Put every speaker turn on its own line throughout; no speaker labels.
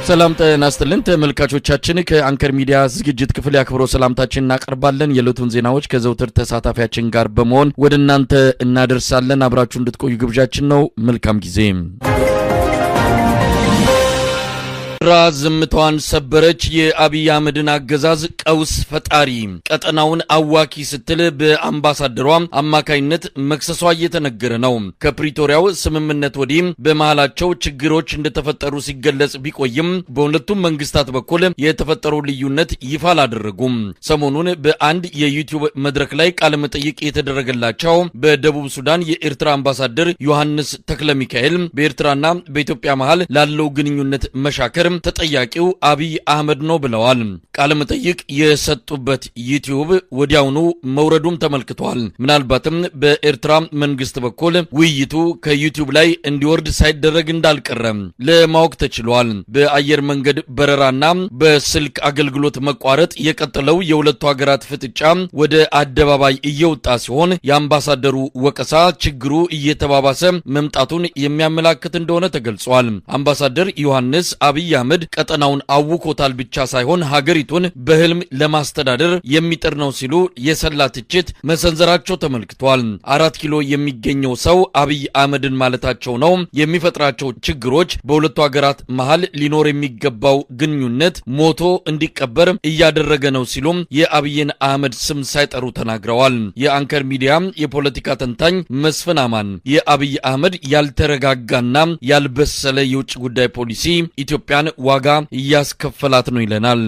ሰላም ጤና ይስጥልን ተመልካቾቻችን ከአንከር ሚዲያ ዝግጅት ክፍል ያክብሮ ሰላምታችንን እናቀርባለን። የዕለቱን ዜናዎች ከዘውትር ተሳታፊያችን ጋር በመሆን ወደ እናንተ እናደርሳለን። አብራችሁ እንድትቆዩ ግብዣችን ነው። መልካም ጊዜ። ዝምታዋን ሰበረች። የአብይ አህመድን አገዛዝ ቀውስ ፈጣሪ ቀጠናውን አዋኪ ስትል በአምባሳደሯ አማካይነት መክሰሷ እየተነገረ ነው። ከፕሪቶሪያው ስምምነት ወዲህ በመሃላቸው ችግሮች እንደተፈጠሩ ሲገለጽ ቢቆይም በሁለቱም መንግስታት በኩል የተፈጠረው ልዩነት ይፋ አላደረጉም። ሰሞኑን በአንድ የዩቲዩብ መድረክ ላይ ቃለ መጠይቅ የተደረገላቸው በደቡብ ሱዳን የኤርትራ አምባሳደር ዮሐንስ ተክለሚካኤል በኤርትራና በኢትዮጵያ መሃል ላለው ግንኙነት መሻከር ተጠያቂው አብይ አህመድ ነው ብለዋል። ቃለ መጠይቅ የሰጡበት ዩቲዩብ ወዲያውኑ መውረዱም ተመልክቷል። ምናልባትም በኤርትራ መንግስት በኩል ውይይቱ ከዩቲዩብ ላይ እንዲወርድ ሳይደረግ እንዳልቀረ ለማወቅ ተችሏል። በአየር መንገድ በረራና በስልክ አገልግሎት መቋረጥ የቀጠለው የሁለቱ ሀገራት ፍጥጫ ወደ አደባባይ እየወጣ ሲሆን የአምባሳደሩ ወቀሳ ችግሩ እየተባባሰ መምጣቱን የሚያመላክት እንደሆነ ተገልጿል። አምባሳደር ዮሐንስ አብይ አህመድ ቀጠናውን አውኮታል ብቻ ሳይሆን ሀገሪቱን በህልም ለማስተዳደር የሚጥር ነው ሲሉ የሰላ ትችት መሰንዘራቸው ተመልክቷል። 4 ኪሎ የሚገኘው ሰው አብይ አህመድን ማለታቸው ነው። የሚፈጥራቸው ችግሮች በሁለቱ ሀገራት መሃል ሊኖር የሚገባው ግንኙነት ሞቶ እንዲቀበር እያደረገ ነው ሲሉም የአብይን አህመድ ስም ሳይጠሩ ተናግረዋል። የአንከር ሚዲያ የፖለቲካ ተንታኝ መስፍን አማን የአብይ አህመድ ያልተረጋጋና ያልበሰለ የውጭ ጉዳይ ፖሊሲ ኢትዮጵያን ዋጋ እያስከፈላት ነው ይለናል።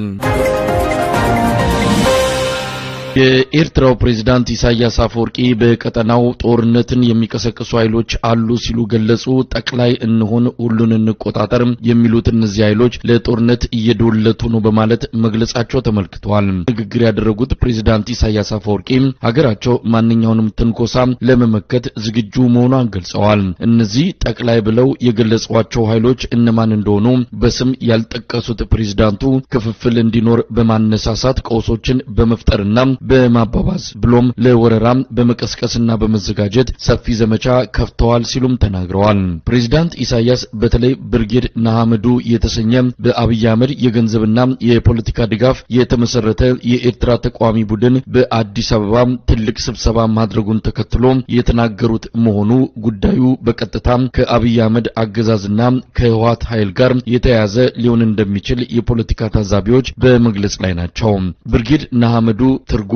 የኤርትራው ፕሬዝዳንት ኢሳያስ አፈወርቂ በቀጠናው ጦርነትን የሚቀሰቅሱ ኃይሎች አሉ ሲሉ ገለጹ። ጠቅላይ እንሆን ሁሉን እንቆጣጠር የሚሉት እነዚህ ኃይሎች ለጦርነት እየደወለቱ ነው በማለት መግለጻቸው ተመልክቷል። ንግግር ያደረጉት ፕሬዝዳንት ኢሳያስ አፈወርቂ ሀገራቸው ማንኛውንም ትንኮሳ ለመመከት ዝግጁ መሆኗን ገልጸዋል። እነዚህ ጠቅላይ ብለው የገለጿቸው ኃይሎች እነማን እንደሆኑ በስም ያልጠቀሱት ፕሬዝዳንቱ ክፍፍል እንዲኖር በማነሳሳት ቀውሶችን በመፍጠርና በማባባዝ ብሎም ለወረራም በመቀስቀስና በመዘጋጀት ሰፊ ዘመቻ ከፍተዋል ሲሉም ተናግረዋል። ፕሬዝዳንት ኢሳያስ በተለይ ብርጌድ ንሓመዱ የተሰኘ በአብይ አህመድ የገንዘብና የፖለቲካ ድጋፍ የተመሰረተ የኤርትራ ተቋሚ ቡድን በአዲስ አበባ ትልቅ ስብሰባ ማድረጉን ተከትሎ የተናገሩት መሆኑ ጉዳዩ በቀጥታ ከአብይ አህመድ አገዛዝና ከህወሓት ኃይል ጋር የተያያዘ ሊሆን እንደሚችል የፖለቲካ ታዛቢዎች በመግለጽ ላይ ናቸው። ብርጌድ ንሓመዱ ትርጉሙ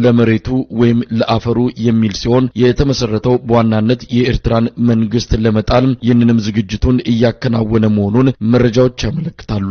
ለመሬቱ ወይም ለአፈሩ የሚል ሲሆን የተመሰረተው በዋናነት የኤርትራን መንግስት ለመጣል ይህንንም ዝግጅቱን እያከናወነ መሆኑን መረጃዎች ያመለክታሉ።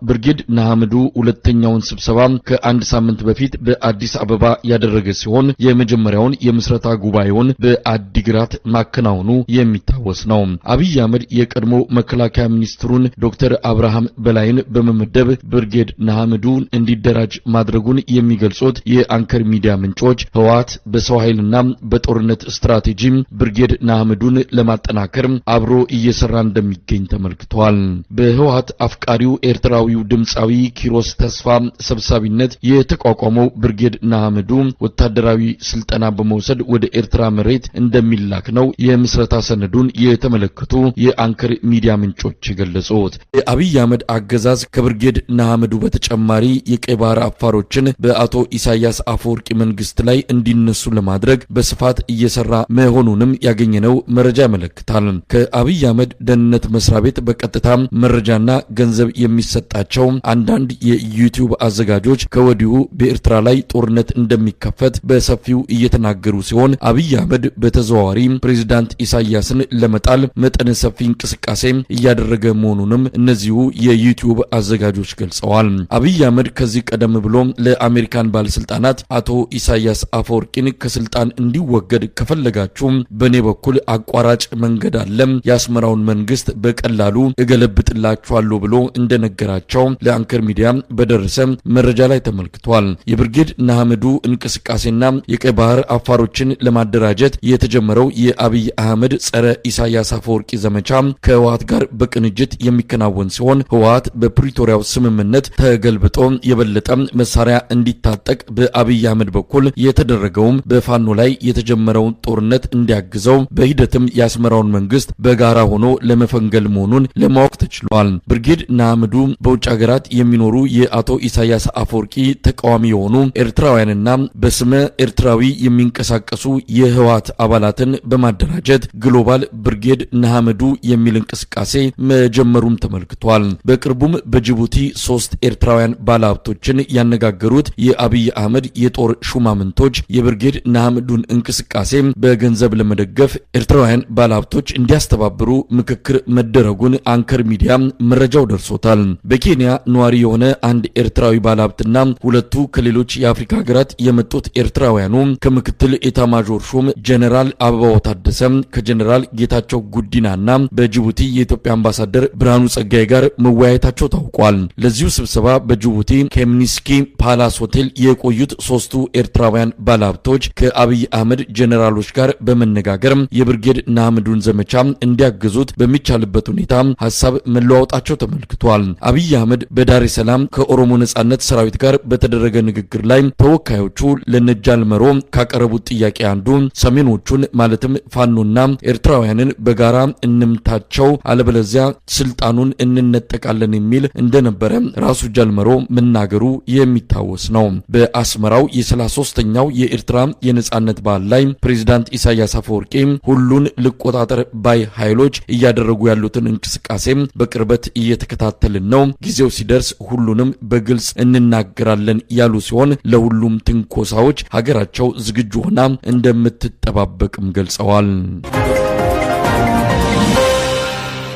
ብርጌድ ንሓመዱ ሁለተኛውን ስብሰባ ከአንድ ሳምንት በፊት በአዲስ አበባ ያደረገ ሲሆን የመጀመሪያውን የምስረታ ጉባኤውን በአዲግራት ማከናወኑ የሚታወስ ነው። አብይ አህመድ የቀድሞ መከላከያ ሚኒስትሩን ዶክተር አብርሃም በላይን በመመደብ ብርጌድ ንሓመዱ እንዲደራጅ ማድረጉን የሚገልጹት የአንከር ሚዲያ ምንጮች ህወሓት በሰው ኃይልና በጦርነት ስትራቴጂ ብርጌድ ንሓመዱን ለማጠናከር አብሮ እየሰራ እንደሚገኝ ተመልክቷል። በህወሓት አፍቃሪው ኤርትራዊው ድምጻዊ ኪሮስ ተስፋ ሰብሳቢነት የተቋቋመው ብርጌድ ንሓመዱ ወታደራዊ ስልጠና በመውሰድ ወደ ኤርትራ መሬት እንደሚላክ ነው የምስረታ ሰነዱን የተመለከቱ የአንከር ሚዲያ ምንጮች ገለጹት። የአብይ አህመድ አገዛዝ ከብርጌድ ንሓመዱ በተጨማሪ የቀይ ባህር አፋሮችን በአቶ ኢሳያስ አፈወርቂ መንግስት ላይ እንዲነሱ ለማድረግ በስፋት እየሰራ መሆኑንም ያገኘነው መረጃ ያመለክታል። ከአብይ አህመድ ደህንነት መስሪያ ቤት በቀጥታ መረጃና ገንዘብ የሚሰጣቸው አንዳንድ የዩቲዩብ አዘጋጆች ከወዲሁ በኤርትራ ላይ ጦርነት እንደሚከፈት በሰፊው እየተናገሩ ሲሆን አብይ አህመድ በተዘዋዋሪ ፕሬዝዳንት ኢሳያስን ለመጣል መጠነ ሰፊ እንቅስቃሴ እያደረገ መሆኑንም እነዚሁ የዩቲዩብ አዘጋጆች ገልጸዋል። አብይ አህመድ ከዚህ ቀደም ብሎ ለአሜሪካን ባለስልጣናት አቶ ኢሳያስ አፈወርቂን ከስልጣን እንዲወገድ ከፈለጋችሁ በኔ በኩል አቋራጭ መንገድ አለ፣ የአስመራውን መንግስት በቀላሉ እገለብጥላችኋለሁ ብሎ እንደነገራቸው ለአንከር ሚዲያ በደረሰ መረጃ ላይ ተመልክቷል። የብርጌድ ንሓመዱ እንቅስቃሴና የቀይ ባህር አፋሮችን ለማደራጀት የተጀመረው የአብይ አህመድ ጸረ ኢሳያስ አፈወርቂ ዘመቻ ከህወሓት ጋር በቅንጅት የሚከናወን ሲሆን ህወሓት በፕሪቶሪያው ስምምነት ተገልብጦ የበለጠ መሳሪያ እንዲታጠቅ በአብይ በአብይ አህመድ በኩል የተደረገውም በፋኖ ላይ የተጀመረውን ጦርነት እንዲያግዘው በሂደትም የአስመራውን መንግስት በጋራ ሆኖ ለመፈንገል መሆኑን ለማወቅ ተችሏል። ብርጌድ ንሓመዱ በውጭ ሀገራት የሚኖሩ የአቶ ኢሳያስ አፈወርቂ ተቃዋሚ የሆኑ ኤርትራውያንና በስመ ኤርትራዊ የሚንቀሳቀሱ የህወሓት አባላትን በማደራጀት ግሎባል ብርጌድ ንሓመዱ የሚል እንቅስቃሴ መጀመሩም ተመልክቷል። በቅርቡም በጅቡቲ 3 ኤርትራውያን ባለሀብቶችን ያነጋገሩት የአብይ አህመድ የጦር ሹማምንቶች የብርጌድ ንሓመዱን እንቅስቃሴ በገንዘብ ለመደገፍ ኤርትራውያን ባለሀብቶች እንዲያስተባብሩ ምክክር መደረጉን አንከር ሚዲያ መረጃው ደርሶታል። በኬንያ ነዋሪ የሆነ አንድ ኤርትራዊ ባለሀብትና ሁለቱ ከሌሎች የአፍሪካ ሀገራት የመጡት ኤርትራውያኑ ከምክትል ኤታማዦር ሹም ጀነራል አበባው ታደሰ ከጀነራል ጌታቸው ጉዲናና በጅቡቲ የኢትዮጵያ አምባሳደር ብርሃኑ ጸጋይ ጋር መወያየታቸው ታውቋል። ለዚሁ ስብሰባ በጅቡቲ ከሚኒስኪ ፓላስ ሆቴል የቆዩት 3ቱ ኤርትራውያን ባለሀብቶች ከአብይ አህመድ ጀነራሎች ጋር በመነጋገር የብርጌድ ንሓመዱን ዘመቻ እንዲያግዙት በሚቻልበት ሁኔታ ሐሳብ መለዋወጣቸው ተመልክቷል። አብይ አህመድ በዳሬ ሰላም ከኦሮሞ ነጻነት ሰራዊት ጋር በተደረገ ንግግር ላይ ተወካዮቹ ለነጃልመሮ ካቀረቡት ጥያቄ አንዱ ሰሜኖቹን ማለትም ፋኖና ኤርትራውያንን በጋራ እንምታቸው አለበለዚያ ስልጣኑን እንነጠቃለን የሚል እንደነበረ ራሱ ጃልመሮ መናገሩ የሚታወስ ነው። በአስመራው የ33ኛው የኤርትራ የነጻነት በዓል ላይ ፕሬዝዳንት ኢሳያስ አፈወርቂ ሁሉን ልቆጣጠር ባይ ኃይሎች እያደረጉ ያሉትን እንቅስቃሴ በቅርበት እየተከታተልን ነው፣ ጊዜው ሲደርስ ሁሉንም በግልጽ እንናገራለን ያሉ ሲሆን ለሁሉም ትንኮሳዎች ሀገራቸው ዝግጁ ሆና እንደምትጠባበቅም ገልጸዋል።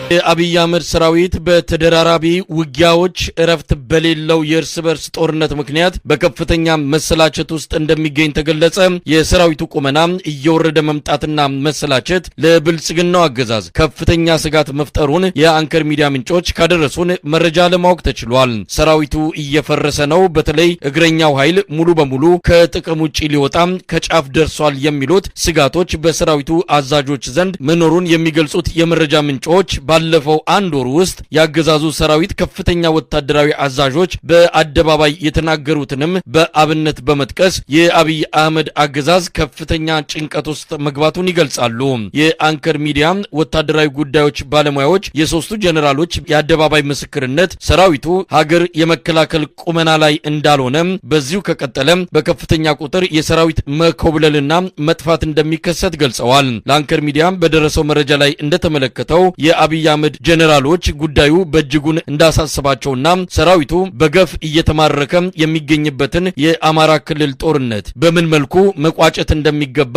የአብይ አህመድ ሰራዊት በተደራራቢ ውጊያዎች እረፍት በሌለው የእርስ በርስ ጦርነት ምክንያት በከፍተኛ መሰላቸት ውስጥ እንደሚገኝ ተገለጸ። የሰራዊቱ ቁመና እየወረደ መምጣትና መሰላቸት ለብልጽግናው አገዛዝ ከፍተኛ ስጋት መፍጠሩን የአንከር ሚዲያ ምንጮች ካደረሱን መረጃ ለማወቅ ተችሏል። ሰራዊቱ እየፈረሰ ነው፣ በተለይ እግረኛው ኃይል ሙሉ በሙሉ ከጥቅም ውጪ ሊወጣ ከጫፍ ደርሷል የሚሉት ስጋቶች በሰራዊቱ አዛዦች ዘንድ መኖሩን የሚገልጹት የመረጃ ምንጮች ባለፈው አንድ ወር ውስጥ ያገዛዙ ሰራዊት ከፍተኛ ወታደራዊ አዛዦች በአደባባይ የተናገሩትንም በአብነት በመጥቀስ የአብይ አህመድ አገዛዝ ከፍተኛ ጭንቀት ውስጥ መግባቱን ይገልጻሉ። የአንከር ሚዲያ ወታደራዊ ጉዳዮች ባለሙያዎች የሶስቱ ጀነራሎች የአደባባይ ምስክርነት ሰራዊቱ ሀገር የመከላከል ቁመና ላይ እንዳልሆነ፣ በዚሁ ከቀጠለ በከፍተኛ ቁጥር የሰራዊት መኮብለልና መጥፋት እንደሚከሰት ገልጸዋል። ለአንከር ሚዲያ በደረሰው መረጃ ላይ እንደተመለከተው የአብይ አህመድ ጀነራሎች ጉዳዩ በእጅጉን እንዳሳሰባቸውና ሰራዊቱ በገፍ እየተማረከ የሚገኝበትን የአማራ ክልል ጦርነት በምን መልኩ መቋጨት እንደሚገባ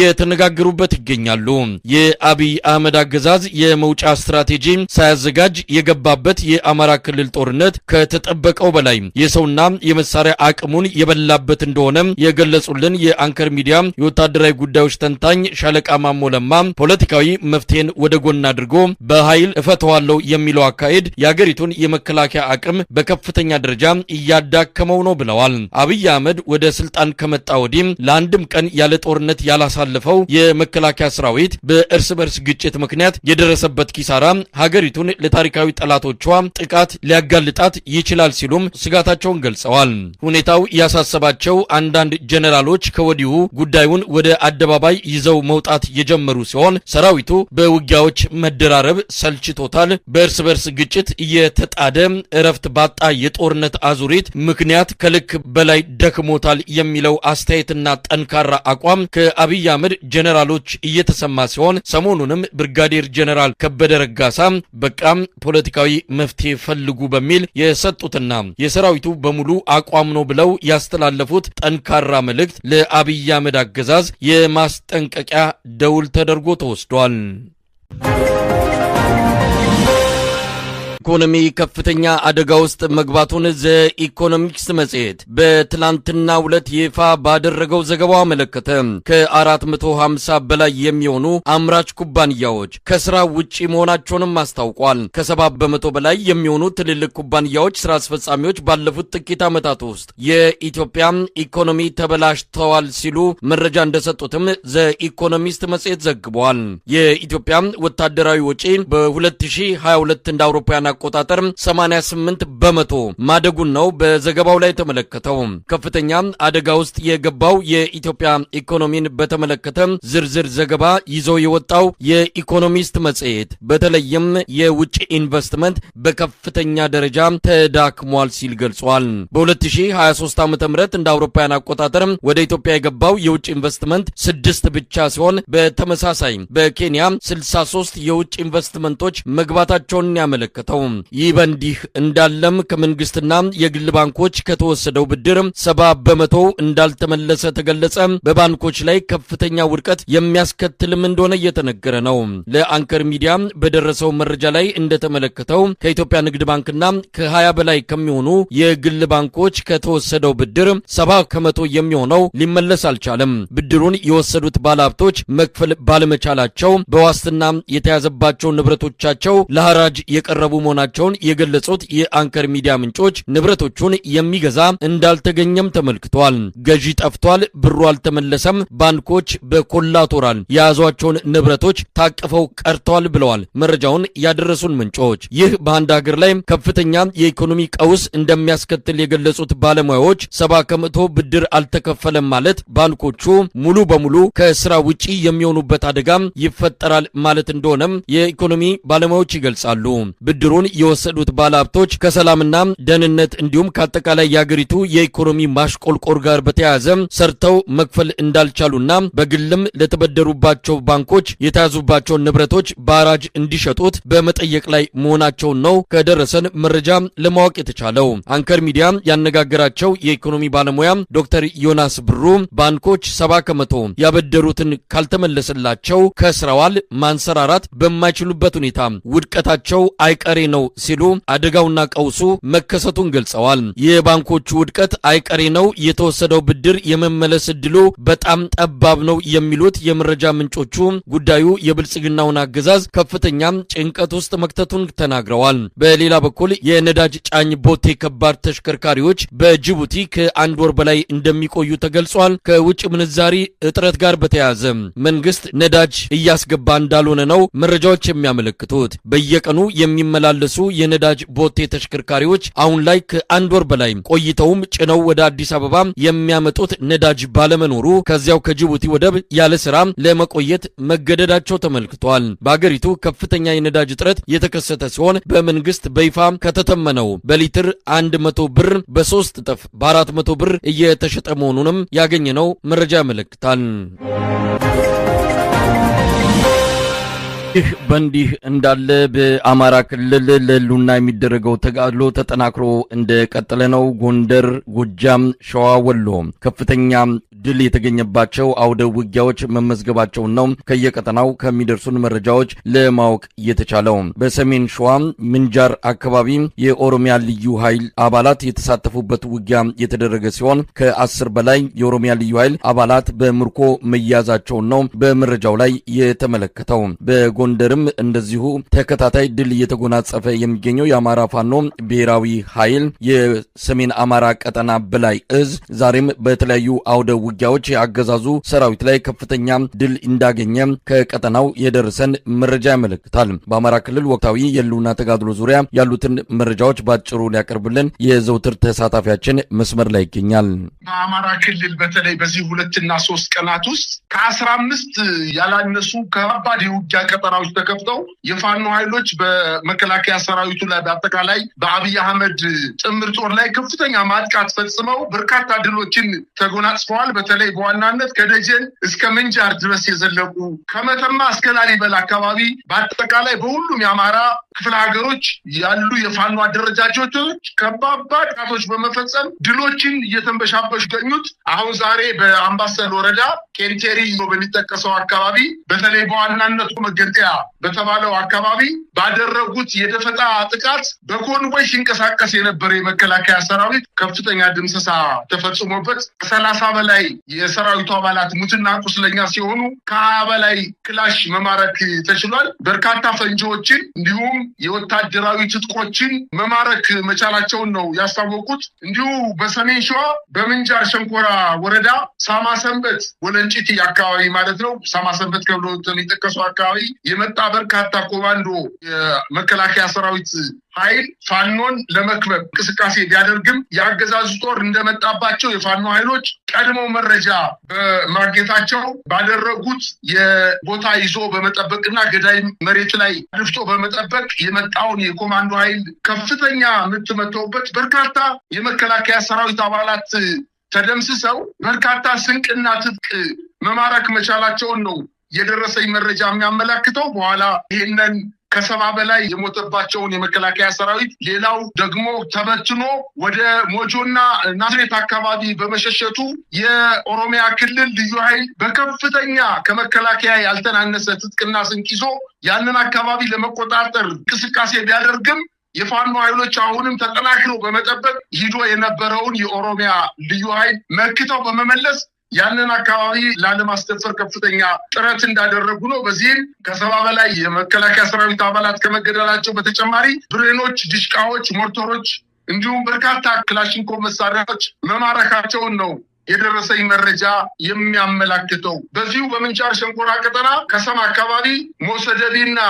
እየተነጋገሩበት ይገኛሉ። የአብይ አህመድ አገዛዝ የመውጫ ስትራቴጂ ሳያዘጋጅ የገባበት የአማራ ክልል ጦርነት ከተጠበቀው በላይ የሰውና የመሳሪያ አቅሙን የበላበት እንደሆነ የገለጹልን የአንከር ሚዲያ የወታደራዊ ጉዳዮች ተንታኝ ሻለቃ ማሞ ለማ ፖለቲካዊ መፍትሄን ወደ ጎን አድርጎ በኃይል እፈተዋለሁ የሚለው አካሄድ የአገሪቱን የመከላከያ አቅም በከፍተኛ ደረጃ እያዳከመው ነው ብለዋል። አብይ አህመድ ወደ ስልጣን ከመጣ ወዲህ ለአንድም ቀን ያለ ጦርነት ያላሳለፈው የመከላከያ ሰራዊት በእርስ በርስ ግጭት ምክንያት የደረሰበት ኪሳራ ሀገሪቱን ለታሪካዊ ጠላቶቿ ጥቃት ሊያጋልጣት ይችላል ሲሉም ስጋታቸውን ገልጸዋል። ሁኔታው ያሳሰባቸው አንዳንድ ጀነራሎች ከወዲሁ ጉዳዩን ወደ አደባባይ ይዘው መውጣት የጀመሩ ሲሆን ሰራዊቱ በውጊያዎች መደራረብ ሰልችቶታል፣ በእርስ በርስ ግጭት እየተጣደ እረፍት ባጣ የጦርነት አዙሪት ምክንያት ከልክ በላይ ደክሞታል የሚለው አስተያየትና ጠንካራ አቋም ከአብይ አህመድ ጀነራሎች እየተሰማ ሲሆን ሰሞኑንም ብርጋዴር ጀነራል ከበደ ረጋሳ በቃም ፖለቲካዊ መፍትሄ ፈልጉ በሚል የሰጡትና የሰራዊቱ በሙሉ አቋም ነው ብለው ያስተላለፉት ጠንካራ መልእክት ለአብይ አህመድ አገዛዝ የማስጠንቀቂያ ደውል ተደርጎ ተወስዷል። ኢኮኖሚ ከፍተኛ አደጋ ውስጥ መግባቱን ዘ ኢኮኖሚክስ መጽሔት በትላንትናው ዕለት ይፋ ባደረገው ዘገባው አመለከተ። ከ450 በላይ የሚሆኑ አምራች ኩባንያዎች ከስራ ውጪ መሆናቸውንም አስታውቋል። ከ70% በላይ የሚሆኑ ትልልቅ ኩባንያዎች ስራ አስፈጻሚዎች ባለፉት ጥቂት ዓመታት ውስጥ የኢትዮጵያ ኢኮኖሚ ተበላሽተዋል ሲሉ መረጃ እንደሰጡትም ዘ ኢኮኖሚስት መጽሔት ዘግቧል። የኢትዮጵያ ወታደራዊ ወጪ በ2022 እንደ አውሮፓውያን አቆጣጠር 88 በመቶ ማደጉን ነው በዘገባው ላይ ተመለከተው። ከፍተኛ አደጋ ውስጥ የገባው የኢትዮጵያ ኢኮኖሚን በተመለከተ ዝርዝር ዘገባ ይዞ የወጣው የኢኮኖሚስት መጽሔት በተለይም የውጭ ኢንቨስትመንት በከፍተኛ ደረጃ ተዳክሟል ሲል ገልጿል። በ2023 ዓ.ም እንደ አውሮፓውያን አቆጣጠር ወደ ኢትዮጵያ የገባው የውጭ ኢንቨስትመንት 6 ብቻ ሲሆን በተመሳሳይ በኬንያ 63 የውጭ ኢንቨስትመንቶች መግባታቸውን ያመለከተው። ይህ በእንዲህ እንዳለም ከመንግስትና የግል ባንኮች ከተወሰደው ብድር 70 በመቶ እንዳልተመለሰ ተገለጸ። በባንኮች ላይ ከፍተኛ ውድቀት የሚያስከትልም እንደሆነ እየተነገረ ነው። ለአንከር ሚዲያ በደረሰው መረጃ ላይ እንደተመለከተው ከኢትዮጵያ ንግድ ባንክና ከ20 በላይ ከሚሆኑ የግል ባንኮች ከተወሰደው ብድር 70 ከመቶ የሚሆነው ሊመለስ አልቻለም። ብድሩን የወሰዱት ባለሀብቶች መክፈል ባለመቻላቸው በዋስትና የተያዘባቸው ንብረቶቻቸው ለሐራጅ የቀረቡ መሆናቸውን የገለጹት የአንከር ሚዲያ ምንጮች ንብረቶቹን የሚገዛ እንዳልተገኘም ተመልክቷል። ገዢ ጠፍቷል፣ ብሩ አልተመለሰም፣ ባንኮች በኮላቶራል የያዟቸውን ንብረቶች ታቅፈው ቀርተዋል ብለዋል መረጃውን ያደረሱን ምንጮች። ይህ በአንድ ሀገር ላይ ከፍተኛ የኢኮኖሚ ቀውስ እንደሚያስከትል የገለጹት ባለሙያዎች 70 ከመቶ ብድር አልተከፈለም ማለት ባንኮቹ ሙሉ በሙሉ ከስራ ውጪ የሚሆኑበት አደጋ ይፈጠራል ማለት እንደሆነም የኢኮኖሚ ባለሙያዎች ይገልጻሉ። ብድሩን የወሰዱት ባለሀብቶች ከሰላምና ደህንነት እንዲሁም ከአጠቃላይ የሀገሪቱ የኢኮኖሚ ማሽቆልቆር ጋር በተያያዘ ሰርተው መክፈል እንዳልቻሉና በግልም ለተበደሩባቸው ባንኮች የተያዙባቸውን ንብረቶች በሐራጅ እንዲሸጡት በመጠየቅ ላይ መሆናቸውን ነው ከደረሰን መረጃ ለማወቅ የተቻለው። አንከር ሚዲያ ያነጋገራቸው የኢኮኖሚ ባለሙያ ዶክተር ዮናስ ብሩ ባንኮች 70 ከመቶ ያበደሩትን ካልተመለሰላቸው ከስራዋል ማንሰራራት በማይችሉበት ሁኔታ ውድቀታቸው አይቀሬ ነው ሲሉ አደጋውና ቀውሱ መከሰቱን ገልጸዋል። የባንኮቹ ውድቀት አይቀሬ ነው፣ የተወሰደው ብድር የመመለስ እድሉ በጣም ጠባብ ነው የሚሉት የመረጃ ምንጮቹ ጉዳዩ የብልጽግናውን አገዛዝ ከፍተኛ ጭንቀት ውስጥ መክተቱን ተናግረዋል። በሌላ በኩል የነዳጅ ጫኝ ቦቴ ከባድ ተሽከርካሪዎች በጅቡቲ ከአንድ ወር በላይ እንደሚቆዩ ተገልጿል። ከውጭ ምንዛሪ እጥረት ጋር በተያያዘ መንግስት ነዳጅ እያስገባ እንዳልሆነ ነው መረጃዎች የሚያመለክቱት። በየቀኑ የሚመላለሱ የነዳጅ ቦቴ ተሽከርካሪዎች አሁን ላይ ከአንድ ወር በላይ ቆይተውም ጭነው ወደ አዲስ አበባ የሚያመጡት ነዳጅ ባለመኖሩ ከዚያው ከጅቡቲ ወደብ ያለ ስራ ለመቆየት መገደዳቸው ተመልክቷል። በአገሪቱ ከፍተኛ የነዳጅ እጥረት የተከሰተ ሲሆን በመንግስት በይፋ ከተተመነው በሊትር 100 ብር በ3 እጥፍ በ400 ብር እየተሸጠ መሆኑንም ያገኘነው መረጃ ያመለክታል። ይህ በእንዲህ እንዳለ በአማራ ክልል ለሉና የሚደረገው ተጋድሎ ተጠናክሮ እንደቀጠለ ነው። ጎንደር፣ ጎጃም፣ ሸዋ፣ ወሎ ከፍተኛ ድል የተገኘባቸው አውደ ውጊያዎች መመዝገባቸው ነው ከየቀጠናው ከሚደርሱን መረጃዎች ለማወቅ የተቻለው። በሰሜን ሸዋ ምንጃር አካባቢ የኦሮሚያ ልዩ ኃይል አባላት የተሳተፉበት ውጊያ የተደረገ ሲሆን ከ10 በላይ የኦሮሚያ ልዩ ኃይል አባላት በምርኮ መያዛቸው ነው በመረጃው ላይ የተመለከተው። በጎንደርም እንደዚሁ ተከታታይ ድል እየተጎናጸፈ የሚገኘው የአማራ ፋኖ ብሔራዊ ኃይል የሰሜን አማራ ቀጠና በላይ እዝ ዛሬም በተለያዩ አውደ ውጊያዎች ያገዛዙ ሰራዊት ላይ ከፍተኛ ድል እንዳገኘ ከቀጠናው የደረሰን መረጃ ያመለክታል። በአማራ ክልል ወቅታዊ የሉና ተጋድሎ ዙሪያ ያሉትን መረጃዎች ባጭሩ ሊያቀርብልን የዘውትር ተሳታፊያችን መስመር ላይ ይገኛል።
በአማራ ክልል በተለይ በዚህ 2 እና 3 ቀናት ውስጥ ከ15 ያላነሱ ከባድ የውጊያ ቀጠናዎች ተከፍተው የፋኖ ኃይሎች በመከላከያ ሰራዊቱ ላይ በአጠቃላይ በአብይ አህመድ ጥምር ጦር ላይ ከፍተኛ ማጥቃት ፈጽመው በርካታ ድሎችን ተጎናጽፈዋል። በተለይ በዋናነት ከደጀን እስከ ምንጃር ድረስ የዘለቁ ከመተማ እስከ ላሊበላ አካባቢ በአጠቃላይ በሁሉም የአማራ ክፍለ ሀገሮች ያሉ የፋኖ አደረጃጀቶች ከባባድ ጥቃቶች በመፈጸም ድሎችን እየተንበሻበሹ ገኙት። አሁን ዛሬ በአምባሰል ወረዳ ኬንቴሪ በሚጠቀሰው አካባቢ በተለይ በዋናነቱ መገንጠያ በተባለው አካባቢ ባደረጉት የደፈጣ ጥቃት በኮንቮይ ሲንቀሳቀስ የነበረ የመከላከያ ሰራዊት ከፍተኛ ድምሰሳ ተፈጽሞበት 30 በላይ የሰራዊቱ አባላት ሙትና ቁስለኛ ሲሆኑ ከ20 በላይ ክላሽ መማረክ ተችሏል። በርካታ ፈንጂዎችን እንዲሁም የወታደራዊ ትጥቆችን መማረክ መቻላቸውን ነው ያስታወቁት። እንዲሁ በሰሜን ሸዋ በምንጃር ሸንኮራ ወረዳ ሳማሰንበት ወለንጭቲ አካባቢ ማለት ነው ሳማሰንበት ከብሎ የሚጠቀሰው አካባቢ የመጣ በርካታ ኮማንዶ የመከላከያ ሰራዊት ኃይል ፋኖን ለመክበብ እንቅስቃሴ ቢያደርግም ያገዛዙ ጦር እንደመጣባቸው የፋኖ ኃይሎች ቀድመው መረጃ በማግኘታቸው ባደረጉት የቦታ ይዞ በመጠበቅና ገዳይ መሬት ላይ ድፍቶ በመጠበቅ የመጣውን የኮማንዶ ኃይል ከፍተኛ ምት መተውበት በርካታ የመከላከያ ሰራዊት አባላት ተደምስሰው በርካታ ስንቅና ትጥቅ መማረክ መቻላቸውን ነው የደረሰኝ መረጃ የሚያመላክተው። በኋላ ይሄንን ከሰባ በላይ የሞተባቸውን የመከላከያ ሰራዊት ሌላው ደግሞ ተበትኖ ወደ ሞጆና ናዝሬት አካባቢ በመሸሸቱ የኦሮሚያ ክልል ልዩ ኃይል በከፍተኛ ከመከላከያ ያልተናነሰ ትጥቅና ስንቅ ይዞ ያንን አካባቢ ለመቆጣጠር እንቅስቃሴ ቢያደርግም የፋኖ ኃይሎች አሁንም ተጠናክረው በመጠበቅ ሂዶ የነበረውን የኦሮሚያ ልዩ ኃይል መክተው በመመለስ ያንን አካባቢ ላለማስደፈር ከፍተኛ ጥረት እንዳደረጉ ነው። በዚህም ከሰባ በላይ የመከላከያ ሰራዊት አባላት ከመገደላቸው በተጨማሪ ብሬኖች፣ ዲሽቃዎች፣ ሞርተሮች እንዲሁም በርካታ ክላሽንኮቭ መሳሪያዎች መማረካቸውን ነው የደረሰኝ መረጃ የሚያመላክተው። በዚሁ በምንጃር ሸንኮራ ቀጠና ከሰም አካባቢ ሞሰደቢና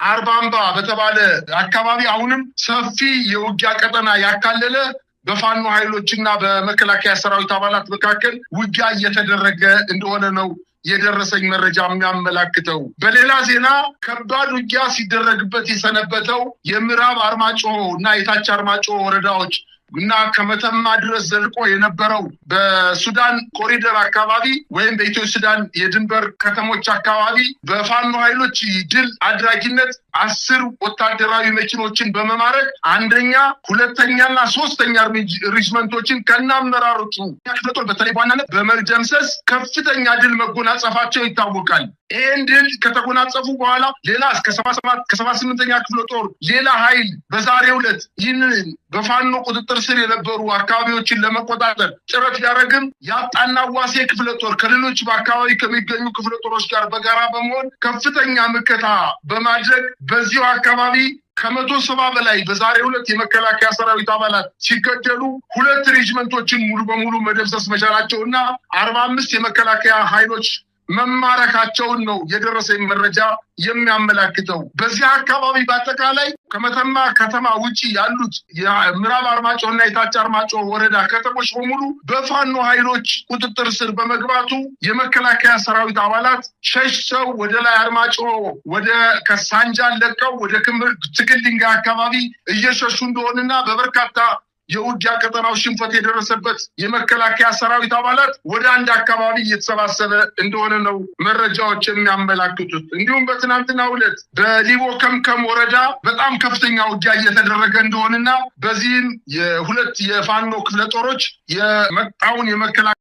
አርባምባ በተባለ አካባቢ አሁንም ሰፊ የውጊያ ቀጠና ያካለለ በፋኖ ኃይሎችና በመከላከያ ሰራዊት አባላት መካከል ውጊያ እየተደረገ እንደሆነ ነው የደረሰኝ መረጃ የሚያመላክተው። በሌላ ዜና ከባድ ውጊያ ሲደረግበት የሰነበተው የምዕራብ አርማጭሆ እና የታች አርማጭሆ ወረዳዎች እና ከመተማ ድረስ ዘልቆ የነበረው በሱዳን ኮሪደር አካባቢ ወይም በኢትዮ ሱዳን የድንበር ከተሞች አካባቢ በፋኖ ኃይሎች ድል አድራጊነት 10 ወታደራዊ መኪኖችን በመማረክ አንደኛ፣ ሁለተኛና ሶስተኛ ሬጅመንቶችን ከነአመራሮቹ ያክፈቶል በተለይ በዋናነት በመደምሰስ ከፍተኛ ድል መጎናጸፋቸው ይታወቃል። ይህን ድል ከተጎናጸፉ በኋላ ሌላ እስከ 78ኛ ክፍለ ጦር ሌላ ኃይል በዛሬው ዕለት ይህንን በፋኖ ቁጥጥር ስር የነበሩ አካባቢዎችን ለመቆጣጠር ጥረት ቢያደርግም ያጣና ዋሴ ክፍለ ጦር ከሌሎች በአካባቢ ከሚገኙ ክፍለ ጦሮች ጋር በጋራ በመሆን ከፍተኛ ምከታ በማድረግ በዚሁ አካባቢ ከ170 በላይ በዛሬው ዕለት የመከላከያ ሰራዊት አባላት ሲገደሉ 2 ሬጅመንቶችን ሙሉ በሙሉ መደምሰስ መቻላቸውና 45 የመከላከያ ኃይሎች መማረካቸውን ነው የደረሰኝ መረጃ የሚያመላክተው። በዚህ አካባቢ በአጠቃላይ ከመተማ ከተማ ውጪ ያሉት የምዕራብ አርማጭሆና የታች አርማጭሆ ወረዳ ከተሞች በሙሉ በፋኖ ኃይሎች ቁጥጥር ስር በመግባቱ የመከላከያ ሰራዊት አባላት ሸሽተው ወደ ላይ አርማጭሆ ወደ ከሳንጃን ለቀው ወደ ክምር ትግል ድንጋይ አካባቢ እየሸሹ እንደሆነና በበርካታ የውጊያ ቀጠናው ሽንፈት የደረሰበት የመከላከያ ሰራዊት አባላት ወደ አንድ አካባቢ እየተሰባሰበ እንደሆነ ነው መረጃዎች የሚያመላክቱት። እንዲሁም በትናንትናው ዕለት በሊቦ ከምከም ወረዳ በጣም ከፍተኛ ውጊያ እየተደረገ እንደሆነና በዚህም የሁለት የፋኖ ክፍለ ጦሮች የመጣውን የመከላከያ